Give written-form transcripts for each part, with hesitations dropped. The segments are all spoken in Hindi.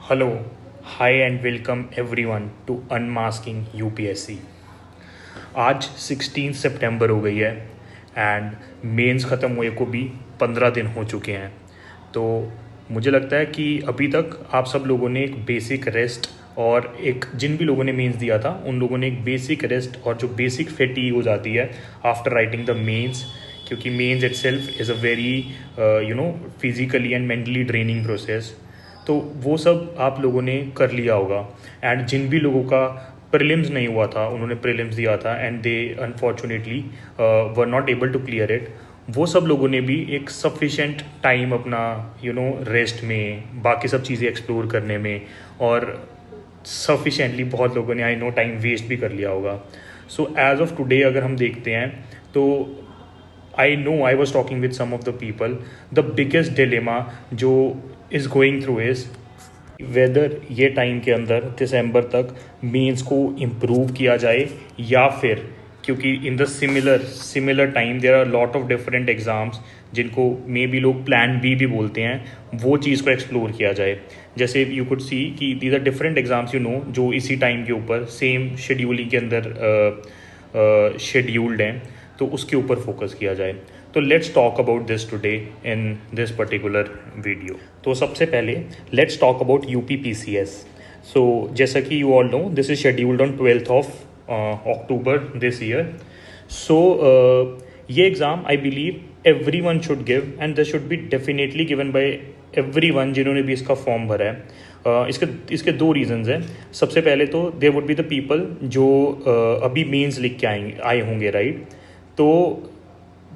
Hello, hi and welcome everyone to unmasking UPSC. आज 16 सितंबर हो गई है एंड मेंस ख़त्म हुए को भी 15 दिन हो चुके हैं। तो मुझे लगता है कि अभी तक आप सब लोगों ने एक बेसिक रेस्ट और एक जिन भी लोगों ने मेंस दिया था उन लोगों ने एक बेसिक रेस्ट और जो बेसिक फैटीग हो जाती है आफ्टर राइटिंग द मेंस, क्योंकि mains itself is a very physically and mentally draining process. तो वो सब आप लोगों ने कर लिया होगा। एंड जिन भी लोगों का प्रीलिम्स नहीं हुआ था उन्होंने प्रीलिम्स दिया था and they unfortunately were not able to clear it. वो सब लोगों ने भी एक सफिशेंट टाइम अपना रेस्ट में, बाकी सब चीज़ें एक्सप्लोर करने में, और सफिशेंटली बहुत लोगों ने आई नो टाइम वेस्ट भी कर लिया होगा। सो एज ऑफ टुडे अगर हम देखते हैं तो I know I was talking with some of the people, the biggest dilemma जो is going through is whether ये टाइम के अंदर दिसंबर तक मेंस को इम्प्रूव किया जाए या फिर, क्योंकि in the similar time there are lot of different exams जिनको मे बी लोग प्लान बी भी बोलते हैं, वो चीज़ को एक्सप्लोर किया जाए। जैसे यू कुड सी कि दीज आर डिफरेंट एग्ज़ाम्स जो इसी टाइम के ऊपर सेम शेड्यूलिंग के अंदर शेड्यूल्ड हैं, तो उसके ऊपर फोकस किया जाए। तो let's talk about this today in this particular video. तो सबसे पहले let's talk about UP PCS. So जैसा कि you all know this is scheduled on 12th of October this year. So ये exam I believe everyone should give and this should be definitely given by everyone जिन्होंने भी इसका फॉर्म भरा है। इसके दो रीजंस हैं। सबसे पहले तो there would be the people जो अभी मीन्स लिख के आए होंगे, राइट। तो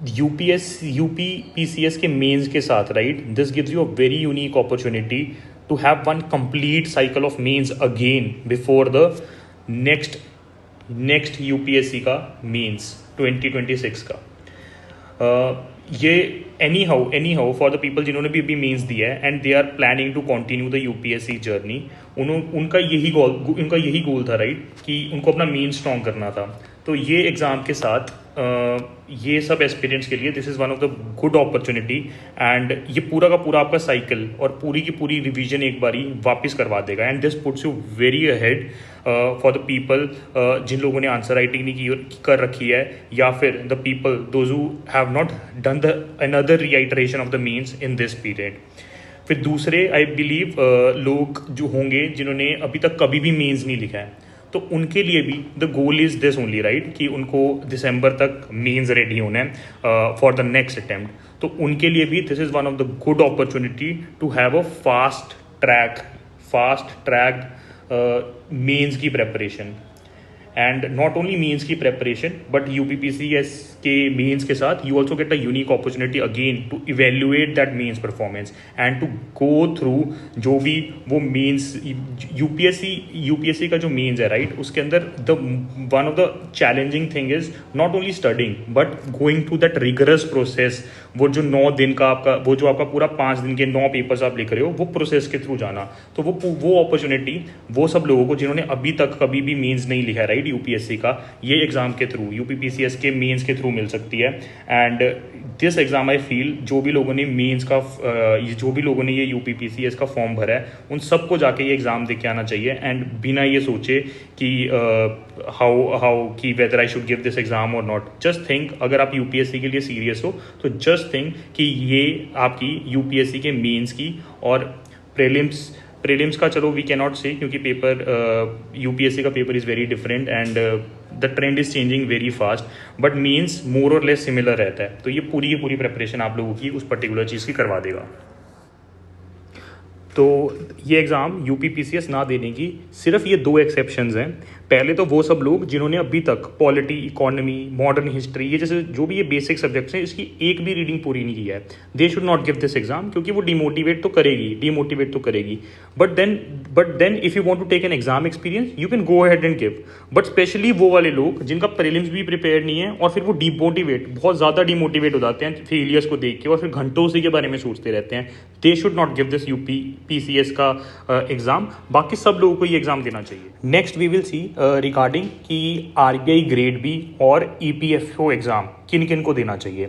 यूपी पीसीएस के मेंस के साथ, right, this gives you a very unique opportunity to have one complete cycle of mains again before the next UPSC का मेंस 2026 का। ये anyhow for the people जिन्होंने भी अभी मेंस दिया है and they are planning to continue the UPSC journey, उनका यही गोल था, राइट, कि उनको अपना मेन स्ट्रॉन्ग करना था। तो ये एग्ज़ाम के साथ ये सब एस्पिरेंट्स के लिए this is one of the good opportunity and ये पूरा का पूरा आपका साइकिल और पूरी की पूरी रिवीजन एक बारी वापस करवा देगा and this puts you very ahead for the people जिन लोगों ने आंसर राइटिंग नहीं कर रखी है, या फिर the people those who have not done the another reiteration of the mains in this period. फिर दूसरे आई बिलीव लोग जो होंगे जिन्होंने अभी तक कभी भी मेंस नहीं लिखा है, तो उनके लिए भी the goal is this only, right, कि उनको दिसंबर तक मेंस रेडी होना है फॉर द नेक्स्ट अटेम्प्ट। तो उनके लिए भी this is one of the good opportunity to have a fast track mains की preparation. And not only mains की प्रेपरेशन बट यूपीपीसीएस के मेंस के साथ you also get a unique opportunity again to evaluate that mains performance and to go through जो भी वो मेंस यूपीएससी का जो मेंस है, राइट, उसके अंदर the one of the challenging thing is not only studying but going through that rigorous process. वो जो 9 दिन का वो जो आपका पूरा 5 दिन के 9 पेपर्स आप लिख रहे हो, वो प्रोसेस के थ्रू जाना। तो वो अपॉर्चुनिटी वो सब लोगों को जिन्होंने अभी तक कभी भी मेंस नहीं लिखा है, राइट, यूपीएससी का, ये एग्जाम के थ्रू यूपीपीसीएस के मेंस के थ्रू मिल सकती है। And this exam I feel जो भी लोगों ने मेंस का जो भी लोगों ने ये यूपीपीसीएस का फॉर्म भरा है उन सबको जाके ये एग्जाम दे के आना चाहिए एंड बिना ये सोचे कि हाउ कि whether I should give this exam और नॉट। जस्ट थिंक, अगर आप यूपीएससी के लिए सीरियस हो तो जस्ट थिंक कि ये आपकी यूपीएससी के मेंस की और प्रीलिम्स का, चलो वी कैन नॉट से, क्योंकि पेपर यूपीएससी का paper is very different and the trend is changing very fast, but means more और लेस सिमिलर रहता है। तो ये पूरी की पूरी प्रेपरेशन आप लोगों की उस पर्टिकुलर चीज़ की करवा देगा। तो ये एग्ज़ाम यूपीपीसीएस ना देने की सिर्फ ये 2 एक्सेप्शंस हैं। पहले तो वो सब लोग जिन्होंने अभी तक पॉलिटी, इकोनॉमी, मॉडर्न हिस्ट्री, ये जैसे जो भी ये बेसिक सब्जेक्ट्स हैं इसकी एक भी रीडिंग पूरी नहीं किया है, they should not give this exam, क्योंकि वो डिमोटिवेट तो करेगी। But then if you want to take an exam experience you can go ahead and give. But specially वो वाले लोग जिनका प्रीलिम्स भी प्रिपेयर नहीं है और फिर वो बहुत ज़्यादा डिमोटिवेट हो जाते हैं फेलियर्स को देख के और फिर घंटों उसी के बारे में सोचते रहते हैं, they should not give this UPPCS का एग्जाम। बाकी सब लोगों को ये एग्जाम देना चाहिए। Next we will see regarding कि आरबीआई ग्रेड बी और ईपीएफओ एग्ज़ाम किन किन को देना चाहिए।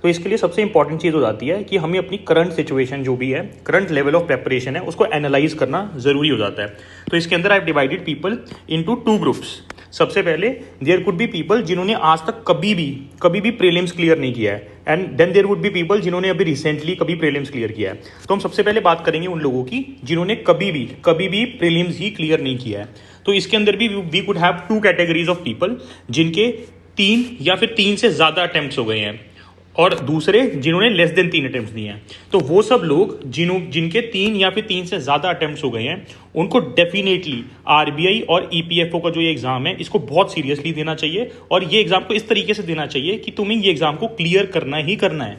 तो इसके लिए सबसे इंपॉर्टेंट चीज़ हो जाती है कि हमें अपनी करंट सिचुएशन जो भी है, करंट लेवल ऑफ प्रेपरेशन है, उसको एनालाइज करना ज़रूरी हो जाता है। तो इसके अंदर I have divided people into 2 groups. सबसे पहले देयर कुड बी पीपल जिन्होंने आज तक कभी भी प्रीलिम्स क्लियर नहीं किया है, and then there would be people जिन्होंने अभी रिसेंटली कभी प्रीलिम्स क्लियर किया है। तो हम सबसे पहले बात करेंगे उन लोगों की जिन्होंने कभी भी प्रीलिम्स ही क्लियर नहीं किया है। तो इसके अंदर भी we could have 2 categories of people, जिनके 3 या फिर 3 से ज़्यादा अटेम्प्ट्स हो गए हैं, और दूसरे जिन्होंने लेस देन 3 अटेम्प्ट्स दिए हैं। तो वो सब लोग जिनके 3 या फिर 3 से ज़्यादा अटेम्प्ट्स हो गए हैं, उनको डेफिनेटली आरबीआई और ईपीएफओ का जो ये एग्जाम है, इसको बहुत सीरियसली देना चाहिए, और ये एग्जाम को इस तरीके से देना चाहिए कि तुम्हें ये एग्जाम को क्लियर करना ही करना है।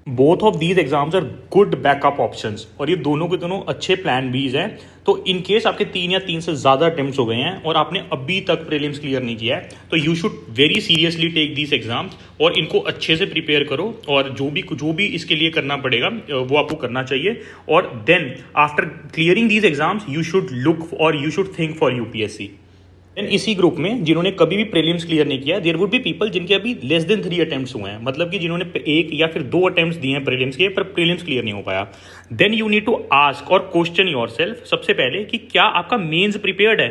Both of these exams are good backup options, और ये दोनों के दोनों अच्छे प्लान बीज हैं। तो इन केस आपके 3 या 3 से ज़्यादा अटेम्प्ट्स हो गए हैं और आपने अभी तक प्रीलिम्स क्लियर नहीं किया है, तो you should very seriously take these exams और इनको अच्छे से प्रिपेयर करो, और जो भी इसके लिए करना पड़ेगा वो आपको करना चाहिए। और then after clearing these exams you should look or you should think for UPSC. And इसी ग्रुप में जिन्होंने कभी भी प्रीलिम्स क्लियर नहीं किया, देयर वुड बी पीपल जिनके अभी लेस देन 3 अटेम्प्ट्स हुए हैं, मतलब कि जिन्होंने 1 या फिर 2 अटेम्प्ट्स दिए हैं प्रीलिम्स के, पर प्रीलिम्स क्लियर नहीं हो पाया। Then you need to ask और क्वेश्चन योरसेल्फ सबसे पहले कि क्या आपका मेंस प्रिपेयर्ड है।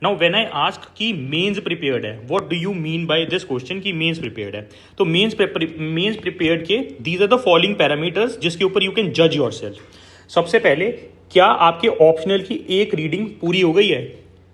नाउ व्हेन आई आस्क कि मेंस प्रिपेयर्ड है, what do you mean by this question कि मेंस प्रिपेयर्ड है, तो मेंस प्रिपेयर्ड के these are the following parameters जिसके ऊपर यू कैन जज योरसेल्फ। सबसे पहले, क्या आपके ऑप्शनल की एक रीडिंग पूरी हो गई है?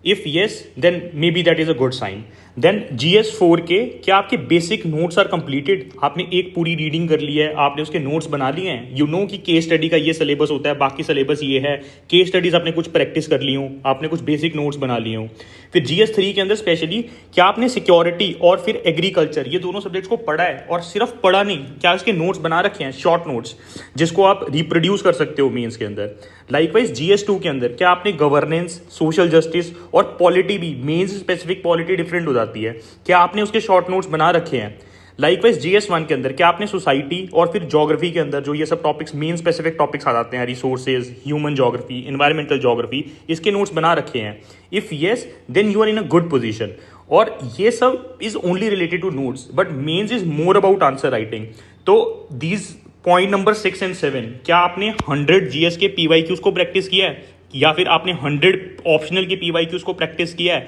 If yes, then maybe that is a good sign. Then GS4 के क्या आपके बेसिक नोट्स आर कंप्लीटेड? आपने एक पूरी रीडिंग कर ली है, आपने उसके नोट्स बना लिए हैं, यू नो कि केस स्टडी का ये सिलेबस होता है, बाकी सिलेबस ये है, केस स्टडीज आपने कुछ प्रैक्टिस कर ली हो, आपने कुछ बेसिक नोट्स बना लिए हो। फिर GS3 के अंदर स्पेशली क्या आपने सिक्योरिटी और फिर एग्रीकल्चर ये दोनों सब्जेक्ट्स को पढ़ा है, और सिर्फ पढ़ा नहीं, क्या उसके नोट्स बना रखे हैं, शॉर्ट नोट्स जिसको आप रिप्रोड्यूस कर सकते हो मेंस के अंदर। लाइकवाइज GS2 के अंदर क्या आपने गवर्नेंस, सोशल जस्टिस और पॉलिटी भी, मेंस स्पेसिफिक पॉलिटी डिफरेंट हो जाती है, क्या आपने उसके शॉर्ट नोट्स बना रखे हैं। लाइकवाइज GS1 के अंदर क्या आपने सोसाइटी और फिर ज्योग्राफी के अंदर जो ये सब टॉपिक्स मेन स्पेसिफिक टॉपिक्स आ जाते हैं, resources, human geography, environmental geography, इसके नोट्स बना रखे हैं। If yes, then you are in a good position. और ये सब is only related to notes, but mains is more about answer writing. तो दीज पॉइंट नंबर 6 and 7, क्या आपने 100 GS के PYQs को प्रैक्टिस किया है, या फिर आपने 100 ऑप्शनल के PYQs को प्रैक्टिस किया है?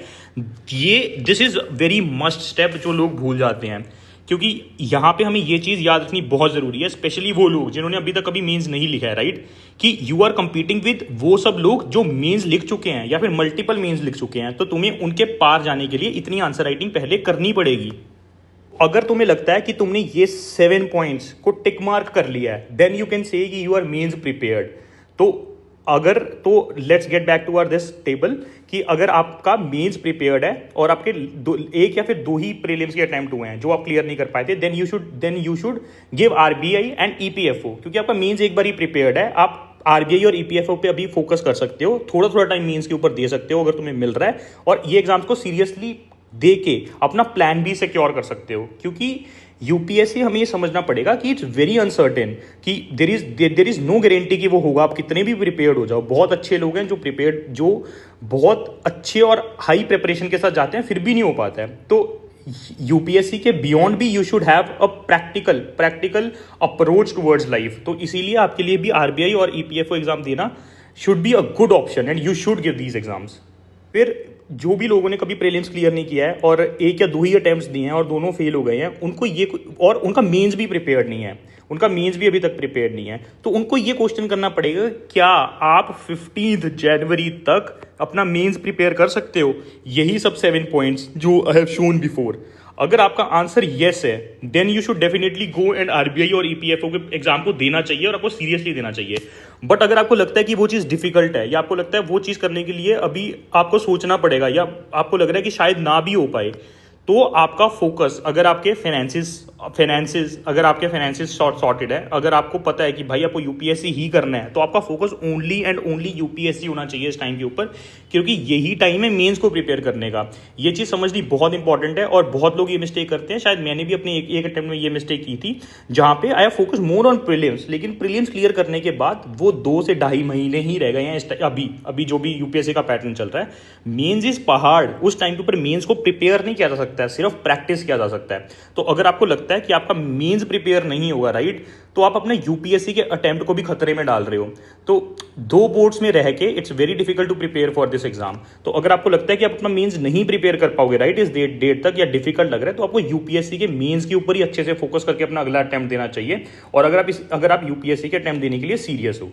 ये this is very must step जो लोग भूल जाते हैं, क्योंकि यहाँ पे हमें ये चीज़ याद रखनी बहुत ज़रूरी है, स्पेशली वो लोग जिन्होंने अभी तक कभी मेंस नहीं लिखा है, राइट? कि यू आर कंपीटिंग विद वो सब लोग जो मेंस लिख चुके हैं या फिर मल्टीपल मेंस लिख चुके हैं, तो तुम्हें उनके पार जाने के लिए इतनी आंसर राइटिंग पहले करनी पड़ेगी। अगर तुम्हें लगता है कि तुमने ये 7 पॉइंट्स को टिक मार्क कर लिया है, देन यू कैन से कि यू आर मेंस प्रिपेयर्ड। तो let's get back to our this table कि अगर आपका मेंस प्रिपेयर्ड है और आपके 1 या फिर 2 ही प्रीलिम्स के अटेम्प्ट हुए हैं जो आप क्लियर नहीं कर पाए थे, then you should give RBI and EPFO, क्योंकि आपका मेंस एक बार ही प्रिपेयर्ड है, आप आरबीआई और ईपीएफओ पे अभी फोकस कर सकते हो, थोड़ा थोड़ा टाइम मेंस के ऊपर दे सकते हो अगर तुम्हें मिल रहा है, और ये एग्जाम्स को सीरियसली दे के अपना प्लान भी सिक्योर कर सकते हो। क्योंकि यूपीएससी हमें ये समझना पड़ेगा कि इट्स वेरी अनसर्टेन, कि देर इज नो गारंटी कि वो होगा, आप कितने भी प्रिपेयर्ड हो जाओ। बहुत अच्छे लोग हैं जो बहुत अच्छे और हाई प्रिपरेशन के साथ जाते हैं, फिर भी नहीं हो पाता है। तो यूपीएससी के बियॉन्ड भी you should have a practical approach towards life. तो इसीलिए आपके लिए भी आरबीआई और ईपीएफओ एग्जाम देना should be a good option, and you should give these exams. फिर जो भी लोगों ने कभी प्रीलिम्स क्लियर नहीं किया है और 1 या 2 ही अटेम्प्ट्स दिए हैं और दोनों फेल हो गए हैं, उनको ये, और उनका मेंस भी प्रिपेयर्ड नहीं है, उनका मेंस भी अभी तक प्रिपेयर्ड नहीं है, तो उनको ये क्वेश्चन करना पड़ेगा, क्या आप 15 जनवरी तक अपना मेंस प्रिपेयर कर सकते हो? यही सब 7 पॉइंट्स जो आई हैव शोन बिफोर। अगर आपका आंसर येस है, then you should definitely go and RBI और ईपीएफओ के एग्जाम को देना चाहिए, और आपको सीरियसली देना चाहिए। बट अगर आपको लगता है कि वो चीज़ डिफिकल्ट है, या आपको लगता है वो चीज़ करने के लिए अभी आपको सोचना पड़ेगा, या आपको लग रहा है कि शायद ना भी हो पाए, तो आपका फोकस, अगर आपके फाइनेंसिस सॉर्टेड है, अगर आपको पता है कि भाई आपको यूपीएससी ही करना है, तो आपका focus only and only UPSC होना चाहिए इस टाइम के ऊपर, क्योंकि यही टाइम है मेंस को प्रिपेयर करने का। ये चीज़ समझनी बहुत इंपॉर्टेंट है, और बहुत लोग ये मिस्टेक करते हैं, शायद मैंने भी अपने एक अटेम्प्ट में ये मिस्टेक की थी, जहाँ पे I focus more on prelims, लेकिन प्रीलिम्स क्लियर करने के बाद वो 2 से 2.5 महीने ही रह गए हैं अभी जो भी यूपीएससी का पैटर्न चल रहा है। मेंस इज पहाड़, उस टाइम के ऊपर मेंस को प्रिपेयर नहीं किया जा सकता सकता है, सिर्फ प्रैक्टिस किया जा सकता है। तो अगर आपको लगता है कि आपका मेंस प्रिपेयर नहीं होगा राइट, तो आप अपने यूपीएससी के अटेम्प्ट को भी खतरे में डाल रहे हो। तो दो बोर्ड्स में रह के it's very difficult to prepare for this exam. तो अगर आपको लगता है कि आप अपना मेंस नहीं प्रिपेयर कर पाओगे राइट इस डेट तक, या डिफिकल्ट लग रहा है, तो आपको यूपीएससी के मेंस के ऊपर ही अच्छे से फोकस करके अपना अगला अटेम्प्ट देना चाहिए। और अगर आप यूपीएससी के अटेम्प्ट देने के लिए सीरियस हो,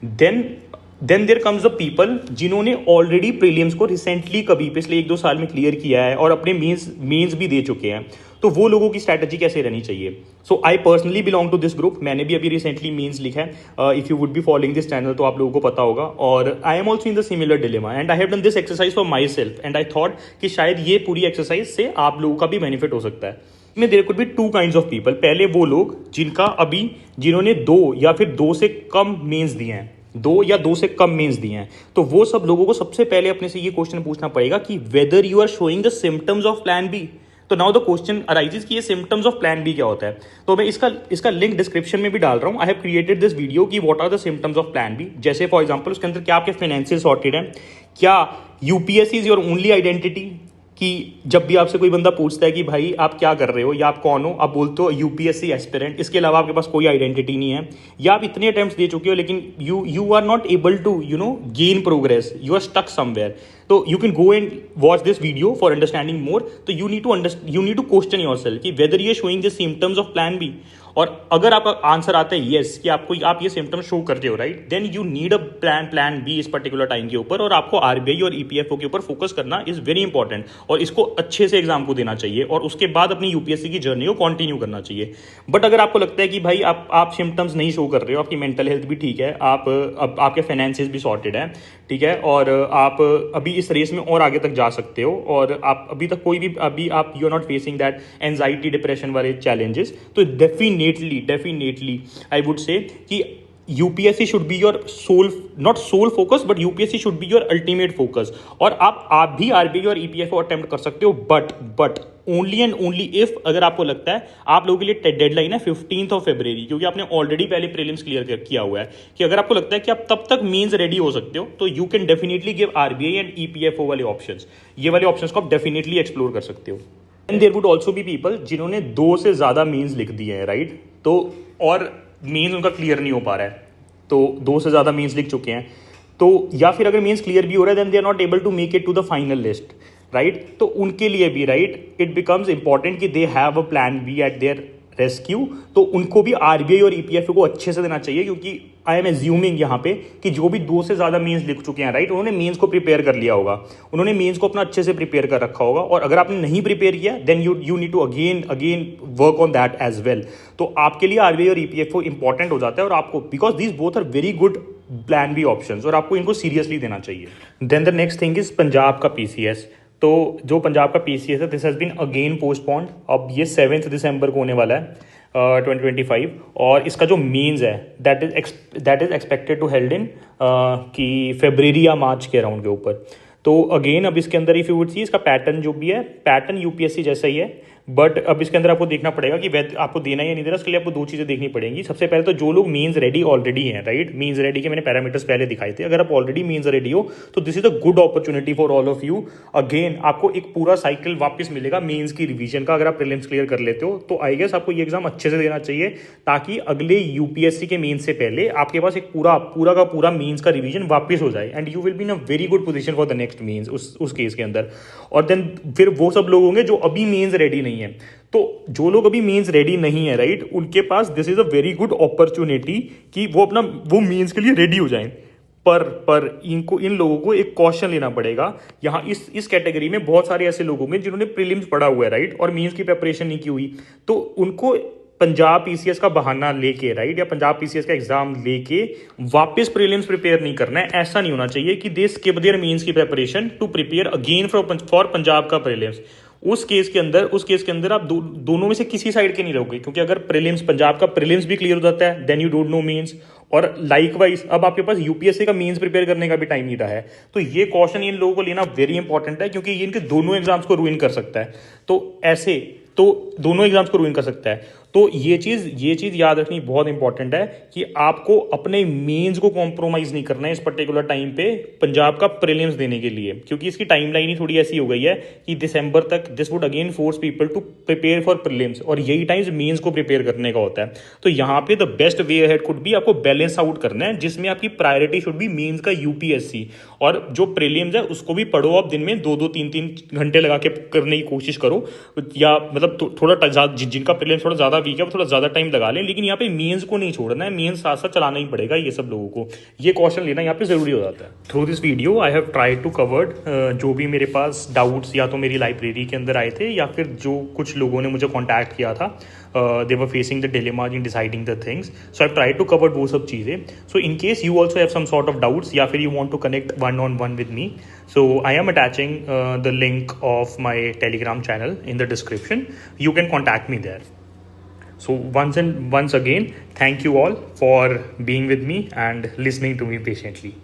then there comes the people जिन्होंने ऑलरेडी प्रीलिम्स को रिसेंटली कभी पिछले 1-2 साल में क्लियर किया है और अपने मेंस भी दे चुके हैं। तो वो लोगों की स्ट्रैटेजी कैसे रहनी चाहिए? So I personally belong to this group. मैंने भी अभी रिसेंटली मेंस लिखा है। If you would be following this channel तो आप लोगों को पता होगा। और I am also in the similar dilemma and I have done this exercise for myself and I thought कि शायद ये पूरी एक्सरसाइज से आप लोगों का भी बेनिफिट हो सकता है। में there could be 2 kinds of people. पहले वो लोग जिन्होंने 2 या फिर 2 से कम मेंस दिए हैं, 2 या 2 से कम मेंस दिए हैं। तो वो सब लोगों को सबसे पहले अपने से ये क्वेश्चन पूछना पड़ेगा कि whether you are showing the symptoms of plan B. तो नाउ द क्वेश्चन अराइजेस कि ये सिम्टम्स ऑफ प्लान बी क्या होता है। तो मैं इसका लिंक डिस्क्रिप्शन में भी डाल रहा हूं। I have created this video कि what are the symptoms of plan B. जैसे फॉर एग्जांपल उसके अंदर क्या आपके फाइनेंशियल सॉर्टेड है, क्या UPSC is your only identity, कि जब भी आपसे कोई बंदा पूछता है कि भाई आप क्या कर रहे हो या आप कौन हो, आप बोलते हो यूपीएससी एस्पिरेंट, इसके अलावा आपके पास कोई आइडेंटिटी नहीं है, या आप इतने अटेम्प्ट्स दे चुके हो लेकिन you are not able to gain progress, you are stuck somewhere. तो you can go and watch this video for understanding more. तो you need to question yourself कि whether you are showing the symptoms of plan B. और अगर आपका आंसर आता है येस कि आप ये सिम्टम्स शो करते हो right, then you need a plan B इस पर्टिकुलर टाइम के ऊपर। और आपको आरबीआई और ईपीएफओ के ऊपर फोकस करना इज वेरी इंपॉर्टेंट और इसको अच्छे से एग्जाम को देना चाहिए और उसके बाद अपनी यूपीएससी की जर्नी को कंटिन्यू करना चाहिए। बट अगर आपको लगता है कि भाई आप सिम्टम्स नहीं शो कर रहे हो, आपकी मेंटल हेल्थ भी ठीक है, आपके फाइनेंसेस भी सॉर्टेड है, ठीक है, और आप अभी इस रेस में और आगे तक जा सकते हो, और आप अभी तक अभी आप you are not facing that anxiety depression वाले चैलेंजेस, तो डेफिनेटली आई वुड से कि UPSC should be your not sole focus, but UPSC should be your ultimate focus. और आप भी आरबीआई और ईपीएफओ अटेम्प्ट कर सकते हो, but only and only if अगर आपको लगता है आप लोगों के लिए डेडलाइन है 15 फरवरी, क्योंकि आपने ऑलरेडी पहले प्रीलिम्स क्लियर किया हुआ है, कि अगर आपको लगता है कि आप तब तक मेंस रेडी हो सकते हो, तो you can definitely give RBI and EPFO वाले ऑप्शंस। ये वाले ऑप्शंस को आप डेफिनेटली एक्सप्लोर कर सकते हो। And there would also be people जिन्होंने 2 से ज्यादा मेंस लिख दिए हैं राइट, तो और मेंस उनका क्लियर नहीं हो पा रहा है, तो 2 से ज्यादा मेंस लिख चुके हैं, तो या फिर अगर मेंस क्लियर भी हो रहा है then they are not able to make it to the final list right. तो उनके लिए भी राइट इट बिकम्स इंपॉर्टेंट कि they have a plan B at their rescue. तो उनको भी आरबीआई और ईपीएफओ को अच्छे से देना चाहिए, क्योंकि आई एम एज्यूमिंग यहाँ पे कि जो भी 2 से ज्यादा मेंस लिख चुके हैं राइट, उन्होंने मेंस को प्रिपेयर कर लिया होगा, उन्होंने मेंस को अपना अच्छे से प्रिपेयर कर रखा होगा। और अगर आपने नहीं प्रिपेयर किया then you need to again work on that as well. तो आपके लिए आरबीआई और ईपीएफओ इंपॉर्टेंट हो जाता है, और आपको because these both are very good plan B options, और आपको इनको सीरियसली देना चाहिए। Then the next thing is Punjab का पीसीएस। तो जो पंजाब का पीसीएस है this has been again postponed. अब ये 7 दिसंबर को होने वाला है 2025, और इसका जो मीन्स है that is expected to held in कि फरवरी या मार्च के अराउंड के ऊपर। तो अगेन अब इसके अंदर इफ यू वुड सी इसका पैटर्न जो भी है, पैटर्न यूपीएससी जैसा ही है, बट अब इसके अंदर आपको देखना पड़ेगा कि आपको देना या नहीं देना। उसके लिए आपको 2 चीज़ें देखनी पड़ेंगी। सबसे पहले तो जो लोग मीन्स रेडी ऑलरेडी हैं राइट, मीन्स रेडी के मैंने पैरामीटर्स पहले दिखाए थे, अगर आप ऑलरेडी मीन्स रेडी हो तो this is a good opportunity for all of you. Again आपको एक पूरा साइकिल वापस मिलेगा मीन्स की रिवीजन का। अगर आप प्रीलिम्स क्लियर कर लेते हो तो आई गेस आपको ये एग्जाम अच्छे से देना चाहिए, ताकि अगले यूपीएससी के मीन्स से पहले आपके पास एक पूरा का पूरा मीन्स का रिवीजन वापस हो जाए, and you will be in a very good position for the next means उस केस के अंदर। और देन फिर वो सब लोग होंगे जो अभी मीन्स रेडी नहीं है। तो जो लोग अभी मीन्स रेडी नहीं है राइट, उनके पास this is a very good opportunity कि वो मीन्स के लिए रेडी हो जाएं। पर इन लोगों को एक कॉशन लेना पड़ेगा। यहाँ इस कैटेगरी में बहुत सारे ऐसे लोग होंगे जिन्होंने प्रीलिम्स पढ़ा हुआ है राइट, और मीन्स की प्रिपरेशन नहीं की हुई, तो उनको पंजाब पीसीएस का बहाना लेके राइट, या पंजाब पीसीएस का एग्जाम लेके वापस प्रीलिम्स प्रिपेयर नहीं करना है। ऐसा नहीं होना चाहिए कि दे स्किप देयर मीन्स की preparation to prepare again for Punjab का प्रीलिम्स। उस केस के अंदर आप दोनों में से किसी साइड के नहीं रहोगे, क्योंकि अगर प्रीलिम्स पंजाब का प्रीलिम्स भी क्लियर हो जाता है then you don't know means, और लाइकवाइज अब आपके पास यूपीएससी का मीन्स प्रिपेयर करने का भी टाइम नहीं रहा है। तो ये कॉशन इन लोगों को लेना वेरी इंपॉर्टेंट है, क्योंकि ये इनके दोनों एग्जाम्स को रूइन कर सकता है। तो दोनों एग्जाम्स को रूइन कर सकता है। तो ये चीज़ याद रखनी बहुत इंपॉर्टेंट है कि आपको अपने मेंस को कॉम्प्रोमाइज़ नहीं करना है इस पर्टिकुलर टाइम पे पंजाब का प्रीलिम्स देने के लिए, क्योंकि इसकी टाइमलाइन ही थोड़ी ऐसी हो गई है कि दिसंबर तक this would again force people to prepare for prelims, और यही टाइम्स मेंस को प्रिपेयर करने का होता है। तो यहाँ पे the best way ahead could be आपको बैलेंस आउट करना है, जिसमें आपकी प्रायोरिटी शुड बी मेंस का यूपीएससी, और जो प्रीलिम्स है उसको भी पढ़ो आप दिन में 2-2 3-3 घंटे लगा के करने की कोशिश करो, या मतलब थोड़ा जिनका प्रीलिम्स थोड़ा ज़्यादा वीक है वो थोड़ा ज़्यादा टाइम लगा लें, लेकिन यहाँ पे मेंस को नहीं छोड़ना है, मेंस साथ साथ चलाना ही पड़ेगा ये सब लोगों को, ये कॉशन लेना यहाँ पे ज़रूरी हो जाता है। Through this video I have tried to covered जो भी मेरे पास डाउट्स या तो मेरी लाइब्रेरी के अंदर आए थे या फिर जो कुछ लोगों ने मुझे कॉन्टैक्ट किया था, they were facing the dilemma in deciding the things, so I've tried to cover वो सब चीज़ें। So in case you also have some sort of doubts या फिर you want to connect one-on-one with me, so I am attaching the link of my Telegram channel in the description. You can contact me there. So once again, thank you all for being with me and listening to me patiently.